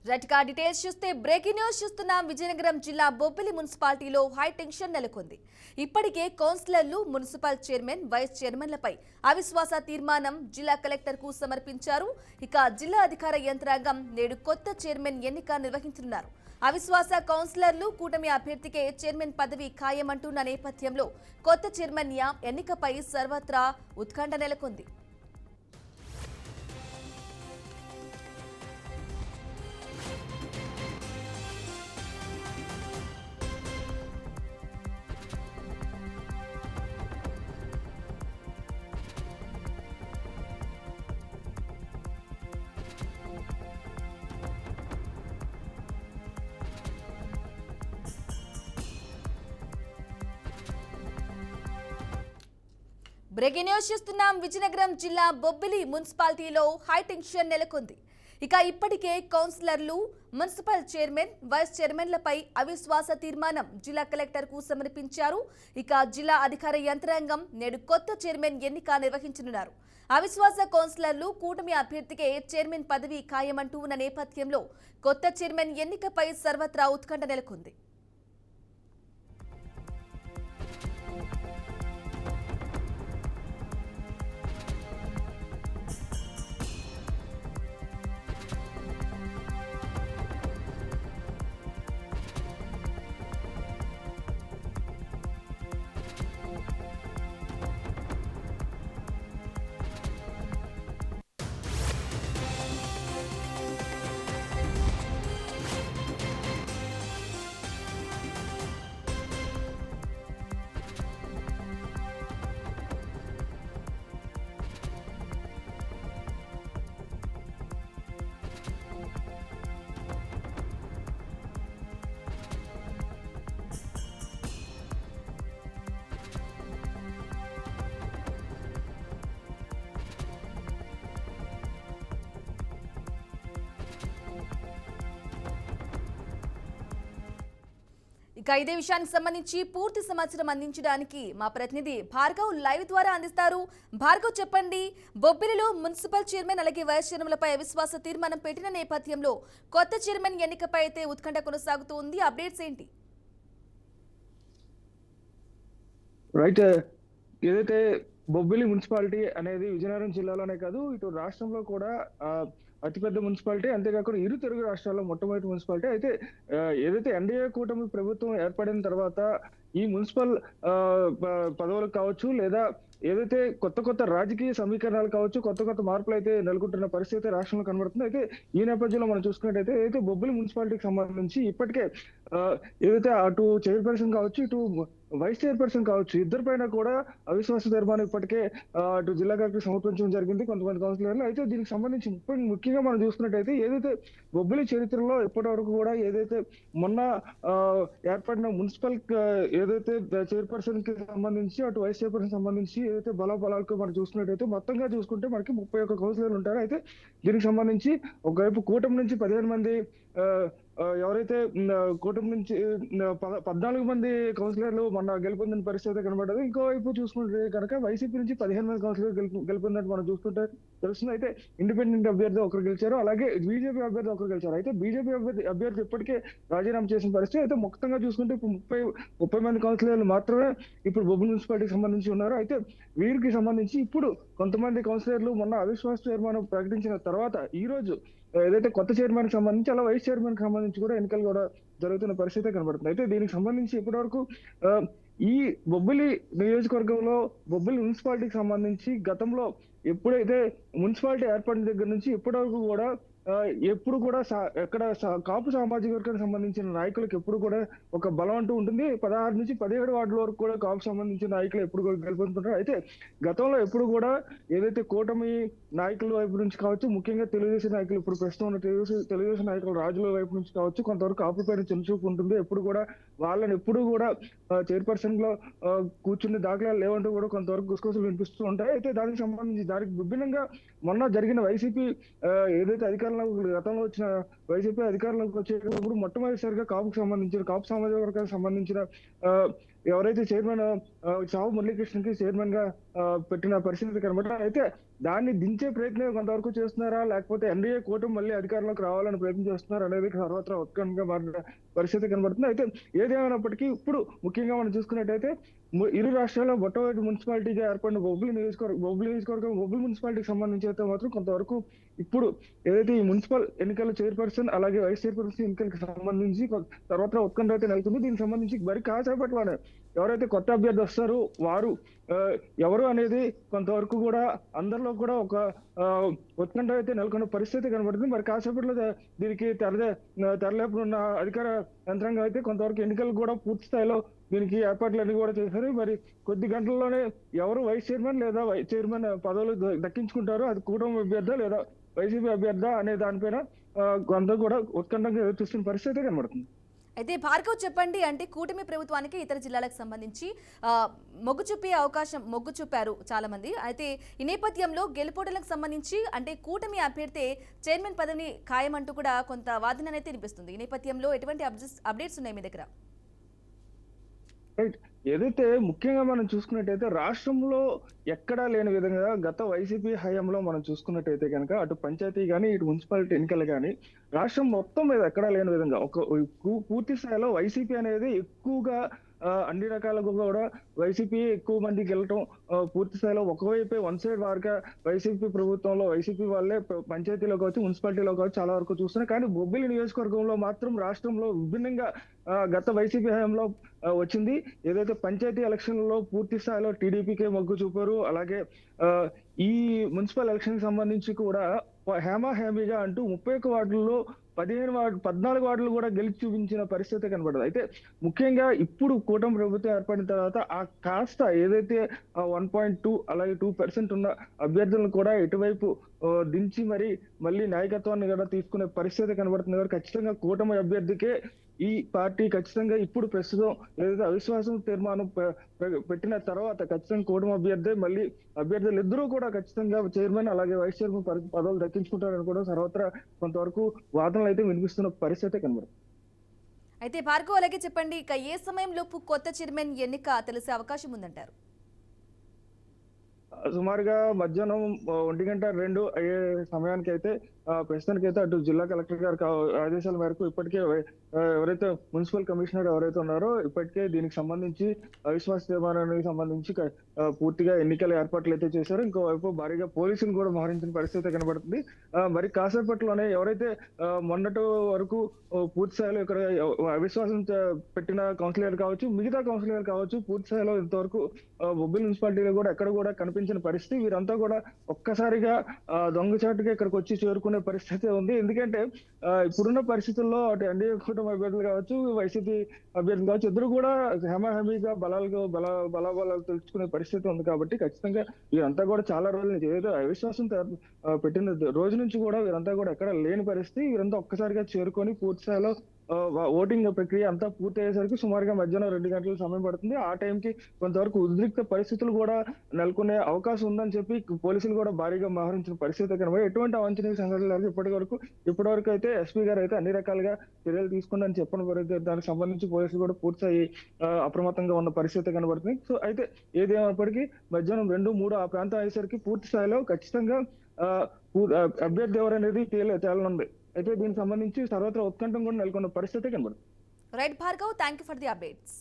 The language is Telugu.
రైట్ గా డీటెయిల్స్ చూస్తే బ్రేకింగ్ న్యూస్ చూస్తున్నాం. విజయనగరం జిల్లా బొబ్బిలి మున్సిపాలిటీలో హై టెన్షన్ నెలకొంది. ఇప్పటికే కౌన్సిలర్లు, మున్సిపల్ చైర్మన్, వైస్ చైర్మన్లపై అవిశ్వాస తీర్మానం జిల్లా కలెక్టర్ కు సమర్పించారు. ఇక జిల్లా అధికార యంత్రాంగం నేడు కొత్త చైర్మన్ ఎన్నిక నిర్వహించనున్నారు. అవిశ్వాస కౌన్సిలర్లు కూటమి అభ్యర్థికే చైర్మన్ పదవి ఖాయమంటున్న నేపథ్యంలో కొత్త చైర్మన్ ఎన్నికపై సర్వత్రా ఉత్కంఠ నెలకొంది. బ్రేకింగ్ న్యూస్ చూస్తున్నాం. విజయనగరం జిల్లా బొబ్బిలి మున్సిపాలిటీలో హై టెన్షన్ నెలకొంది. ఇక ఇప్పటికే కౌన్సిలర్లు, మున్సిపల్ చైర్మన్, వైస్ చైర్మన్లపై అవిశ్వాస తీర్మానం జిల్లా కలెక్టర్ కు సమర్పించారు. ఇక జిల్లా అధికార యంత్రాంగం నేడు కొత్త చైర్మన్ ఎన్నిక నిర్వహించనున్నారు. అవిశ్వాస కౌన్సిలర్లు కూటమి అభ్యర్థికే చైర్మన్ పదవి ఖాయమంటూ ఉన్న నేపథ్యంలో కొత్త చైర్మన్ ఎన్నికపై సర్వత్రా ఉత్కంఠ నెలకొంది. ఇక ఇదే విషయానికి సంబంధించి పూర్తి సమాచారం అందించడానికి మా ప్రతినిధి భార్గవ్ లైవ్ ద్వారా అందిస్తారు. భార్గవ్, చెప్పండి, బొబ్బిలిలో మున్సిపల్ చైర్మన్ అలాగే వైస్ చైర్మన్లపై అవిశ్వాస తీర్మానం పెట్టిన నేపథ్యంలో కొత్త చైర్మన్ ఎన్నికపై అయితే ఉత్కంఠ కొనసాగుతోంది. అప్డేట్స్ ఏంటి? రైట్, ఏదైతే బొబ్బిలి మున్సిపాలిటీ అనేది విజయనగరం జిల్లాలోనే కాదు, ఇటు రాష్ట్రంలో కూడా అతిపెద్ద మున్సిపాలిటీ, అంతేకాకుండా ఇరు తెలుగు రాష్ట్రాల్లో మొట్టమొదటి మున్సిపాలిటీ. అయితే ఏదైతే ఎన్డీఏ కూటమి ప్రభుత్వం ఏర్పడిన తర్వాత ఈ మున్సిపల్ పదవులకు కావచ్చు, లేదా ఏదైతే కొత్త కొత్త రాజకీయ సమీకరణాలు కావచ్చు, కొత్త కొత్త మార్పులు అయితే నెలకొంటున్న పరిస్థితి రాష్ట్రంలో కనబడుతుంది. అయితే ఈ నేపథ్యంలో మనం చూసుకున్నట్టయితే ఏదైతే బొబ్బిలి మున్సిపాలిటీకి సంబంధించి ఇప్పటికే ఏదైతే అటు చైర్పర్సన్ కావచ్చు, ఇటు వైస్ చైర్పర్సన్ కావచ్చు, ఇద్దరి పైన కూడా అవిశ్వాస తీర్మానం ఇప్పటికే అటు జిల్లా కలెక్టర్ సమర్పించడం జరిగింది కొంతమంది కౌన్సిలర్లు. అయితే దీనికి సంబంధించి ముఖ్యంగా మనం చూసుకున్నట్టయితే ఏదైతే బొబ్బిలి చరిత్రలో ఇప్పటి వరకు కూడా ఏదైతే మొన్న ఏర్పడిన మున్సిపల్ ఏదైతే చైర్పర్సన్ కి సంబంధించి, అటు వైస్ చైర్పర్సన్ సంబంధించి ఏదైతే బలాబలాలకు మనం చూసుకున్నట్టయితే మొత్తంగా చూసుకుంటే మనకి 31 కౌన్సిలర్లు ఉంటారు. అయితే దీనికి సంబంధించి ఒకవైపు కూటమి నుంచి 15 మంది, ఎవరైతే కూటమి నుంచి 14 మంది కౌన్సిలర్లు మొన్న గెలుపొందిన పరిస్థితి కనబడదు. ఇంకోవైపు చూసుకుంటే కనుక వైసీపీ నుంచి 15 మంది కౌన్సిలర్ గెలుపొందినట్టు మనం చూసుకుంటే తెలుస్తుంది. అయితే ఇండిపెండెంట్ అభ్యర్థి ఒకరు గెలిచారు, అలాగే బీజేపీ అభ్యర్థి ఒకరు గెలిచారు. అయితే బీజేపీ అభ్యర్థి ఇప్పటికే రాజీనామా చేసిన పరిస్థితి. అయితే మొత్తంగా చూసుకుంటే ఇప్పుడు 30 మంది కౌన్సిలర్లు మాత్రమే ఇప్పుడు బొబ్బిలి మున్సిపాలిటీకి సంబంధించి ఉన్నారు. అయితే వీరికి సంబంధించి ఇప్పుడు కొంతమంది కౌన్సిలర్లు మొన్న అవిశ్వాస తీర్మానం ప్రకటించిన తర్వాత ఈ రోజు ఏదైతే కొత్త చైర్మన్ కి సంబంధించి, అలా వైస్ చైర్మన్ కి సంబంధించి కూడా ఎన్నికలు కూడా జరుగుతున్న పరిస్థితి కనబడుతుంది. అయితే దీనికి సంబంధించి ఇప్పటి వరకు ఈ బొబ్బిలి నియోజకవర్గంలో బొబ్బిలి మున్సిపాలిటీకి సంబంధించి గతంలో ఎప్పుడైతే మున్సిపాలిటీ ఏర్పడిన దగ్గర నుంచి ఇప్పటి వరకు కూడా ఎప్పుడు కూడా ఎక్కడ కాపు సామాజిక వర్గానికి సంబంధించిన నాయకులకు ఎప్పుడు కూడా ఒక బలం అంటూ ఉంటుంది. 16 నుంచి 17 వార్డుల వరకు కూడా కాపు సంబంధించిన నాయకులు ఎప్పుడు కూడా గెలుపొందుతుంటారు. అయితే గతంలో ఎప్పుడు కూడా ఏదైతే కూటమి నాయకుల వైపు నుంచి కావచ్చు, ముఖ్యంగా తెలుగుదేశం నాయకులు, ఇప్పుడు ప్రస్తుతం ఉన్న తెలుగుదేశం నాయకులు రాజుల వైపు నుంచి కావచ్చు, కొంతవరకు కాపు పైన చిన్నచూపు ఉంటుంది. ఎప్పుడు కూడా వాళ్ళని ఎప్పుడు కూడా చైర్పర్సన్ లో కూర్చుని దాఖలాలు లేవంటూ కూడా కొంతవరకు గుసగుసలు వినిపిస్తూ ఉంటాయి. అయితే దానికి సంబంధించి దానికి విభిన్నంగా మొన్న జరిగిన వైసీపీ ఏదైతే అధికారంలో గతంలో వచ్చిన వైసీపీ అధికారంలోకి వచ్చేటప్పుడు మొట్టమొదటిసారిగా కాపు సామాజిక వర్గానికి సంబంధించిన ఎవరైతే చైర్మన్ చావు మురళీకృష్ణకి చైర్మన్ గా పెట్టిన పరిస్థితి కనబడ. అయితే దాన్ని దించే ప్రయత్నం కొంతవరకు చేస్తున్నారా, లేకపోతే ఎన్డీఏ కూటమి మళ్ళీ అధికారంలోకి రావాలని ప్రయత్నం చేస్తున్నారు అనేది సర్వత్రా ఉత్కంఠగా మారిన పరిస్థితి కనబడుతుంది. అయితే ఏదేమైనప్పటికీ ఇప్పుడు ముఖ్యంగా మనం చూసుకున్నట్టయితే ఇరు రాష్ట్రాల్లో మొట్టమొదటి మున్సిపాలిటీగా ఏర్పడిన బొబ్బిలి మున్సిపాలిటీకి సంబంధించి అయితే మాత్రం కొంతవరకు ఇప్పుడు ఏదైతే ఈ మున్సిపల్ ఎన్నికల చైర్పర్సన్ అలాగే వైస్ చైర్పర్సన్ ఎన్నికలకు సంబంధించి తర్వాత ఉత్కంఠ అయితే నెలకొంది. దీనికి సంబంధించి మరి కాసేపట్లోనే ఎవరైతే కొత్త అభ్యర్థి వస్తారో వారు ఎవరు అనేది కొంతవరకు కూడా అందరిలో కూడా ఒక ఉత్కంఠ అయితే నెలకొన్న పరిస్థితి కనబడుతుంది. మరి కాసేపట్లో దీనికి తెరలేపునున్న అధికార యంత్రాంగం అయితే కొంతవరకు ఎన్నికలు కూడా పూర్తి స్థాయిలో దీనికి ఏర్పాట్లన్నీ కూడా చేశారు. మరి కొద్ది గంటల్లోనే ఎవరు వైస్ చైర్మన్ లేదా చైర్మన్ పదవులు దక్కించుకుంటారో అది కూటమి అభ్యర్థ లేదా వైసీపీ అభ్యర్థ అనే దానిపైన కొంత కూడా ఉత్కంఠంగా చూస్తున్న పరిస్థితి కనబడుతుంది. అయితే భార్గవ్ చెప్పండి, అంటే కూటమి ప్రభుత్వానికి ఇతర జిల్లాలకు సంబంధించి మొగ్గు చూపారు చాలా మంది. అయితే ఈ నేపథ్యంలో గెలుపోటలకు సంబంధించి అంటే కూటమి అభ్యర్థి చైర్మన్ పదవిని ఖాయమంటూ కూడా కొంత వాదన అయితే వినిపిస్తుంది. ఈ నేపథ్యంలో ఎటువంటి అప్డేట్స్ ఉన్నాయి మీ దగ్గర? రైట్. ఏదైతే ముఖ్యంగా మనం చూసుకున్నట్టయితే రాష్ట్రంలో ఎక్కడా లేని విధంగా గత వైసీపీ హయాంలో మనం చూసుకున్నట్టయితే కనుక అటు పంచాయతీ కానీ ఇటు మున్సిపాలిటీ ఎన్నికలు కానీ రాష్ట్రం మొత్తం మీద ఎక్కడా లేని విధంగా ఒక పూర్తి స్థాయిలో వైసీపీ అనేది ఎక్కువగా అన్ని రకాలుగా కూడా వైసీపీ ఎక్కువ మందికి వెళ్ళటం పూర్తి స్థాయిలో ఒకవైపే వన్ సైడ్ వారుగా వైసీపీ ప్రభుత్వంలో వైసీపీ వాళ్ళే పంచాయతీలో కావచ్చు మున్సిపాలిటీలో కావచ్చు చాలా వరకు చూస్తున్నారు. కానీ బొబ్బిలి నియోజకవర్గంలో మాత్రం రాష్ట్రంలో విభిన్నంగా గత వైసీపీ హయాంలో వచ్చింది. ఏదైతే పంచాయతీ ఎలక్షన్లలో పూర్తి స్థాయిలో టీడీపీకే మొగ్గు చూపారు. అలాగే ఈ మున్సిపల్ ఎలక్షన్ సంబంధించి కూడా హేమీగా అంటూ 31 వార్డుల్లో 14 వార్డులు కూడా గెలిచి చూపించిన పరిస్థితి కనబడదు. అయితే ముఖ్యంగా ఇప్పుడు కూటమి ప్రభుత్వం ఏర్పడిన తర్వాత ఆ కాస్త ఏదైతే 1.2 అలాగే 2% ఉన్న అభ్యర్థులను కూడా ఇటువైపు దించి మళ్ళీ నాయకత్వాన్ని కూడా తీసుకునే పరిస్థితి కనబడుతుంది. కాబట్టి ఖచ్చితంగా కూటమి అభ్యర్థికే ఈ పార్టీ ఖచ్చితంగా ఇప్పుడు ప్రస్తుతం ఏదైతే అవిశ్వాసం తీర్మానం పెట్టిన తర్వాత ఖచ్చితంగా కూటమి అభ్యర్థి మళ్ళీ అభ్యర్థులు ఇద్దరూ కూడా ఖచ్చితంగా చైర్మన్ అలాగే వైస్ చైర్మన్ పదవులు దక్కించుకుంటారని కూడా సర్వత్రా కొంతవరకు వాదనలు అయితే వినిపిస్తున్న పరిస్థితి కనబడుతుంది. అయితే భార్గవ్ అలాగే చెప్పండి, ఇక ఏ సమయంలోపు కొత్త చైర్మన్ ఎన్నిక తెలిసే అవకాశం ఉందంటారు? సుమారుగా మధ్యాహ్నం 1:02 అయ్యే సమయానికి అయితే ప్రస్తుతానికైతే అటు జిల్లా కలెక్టర్ గారి ఆదేశాల మేరకు ఇప్పటికే ఎవరైతే మున్సిపల్ కమిషనర్ ఎవరైతే ఉన్నారో ఇప్పటికే దీనికి సంబంధించి అవిశ్వాస తీర్మానానికి సంబంధించి పూర్తిగా ఎన్నికల ఏర్పాట్లు అయితే చేశారు. ఇంకోవైపు భారీగా పోలీసులు కూడా మోహరించిన పరిస్థితి కనబడుతుంది. మరి కాసేపట్లోనే ఎవరైతే మొన్నటి వరకు పూర్తి స్థాయిలో ఇక్కడ అవిశ్వాసం పెట్టిన కౌన్సిలర్ కావచ్చు మిగతా కౌన్సిలర్ కావచ్చు పూర్తి స్థాయిలో ఇంతవరకు బొబ్బిలి మున్సిపాలిటీలో కూడా ఎక్కడ కూడా కనిపించిన పరిస్థితి. వీరంతా కూడా ఒక్కసారిగా దొంగచాటుగా ఇక్కడికి వచ్చి చేరుకునే పరిస్థితి ఉంది. ఎందుకంటే ఇప్పుడున్న పరిస్థితుల్లో అటు ఎన్డీఏ కూటమి అభ్యర్థులు కావచ్చు వైసీపీ అభ్యర్థులు కావచ్చు ఇద్దరు కూడా హేమీగా బలాబలాలు తెలుసుకునే పరిస్థితి ఉంది. కాబట్టి ఖచ్చితంగా వీరంతా కూడా చాలా రోజుల నుంచి ఏదో అవిశ్వాసం పెట్టిన రోజు నుంచి కూడా వీరంతా కూడా ఎక్కడ లేని పరిస్థితి. వీరంతా ఒక్కసారిగా చేరుకొని పూర్తి స్థాయిలో ఓటింగ్ ప్రక్రియ అంతా పూర్తి అయ్యేసరికి సుమారుగా మధ్యాహ్నం 2 గంటల సమయం పడుతుంది. ఆ టైంకి కొంతవరకు ఉద్రిక్త పరిస్థితులు కూడా నెలకొనే అవకాశం ఉందని చెప్పి పోలీసులు కూడా భారీగా మోహరించిన పరిస్థితి కనబడి ఎటువంటి అవాంఛనీయ సంఘటనలు ఇప్పటివరకు అయితే ఎస్పీ గారు అయితే అన్ని రకాలుగా చర్యలు తీసుకుందని చెప్పిన దానికి సంబంధించి పోలీసులు కూడా పూర్తి అప్రమత్తంగా ఉన్న పరిస్థితి కనబడుతుంది. సో అయితే ఏదేమైనప్పటికీ మధ్యాహ్నం 2-3 ఆ ప్రాంతం అయ్యేసరికి పూర్తి స్థాయిలో ఖచ్చితంగా అభ్యర్థి ఎవరనేది తేలనుంది. అయితే దీనికి సంబంధించి సర్వత్రా ఉత్కంఠం కూడా నెలకొన్న పరిస్థితి కనబడుతుంది. Right Bhargav, thank you for the updates.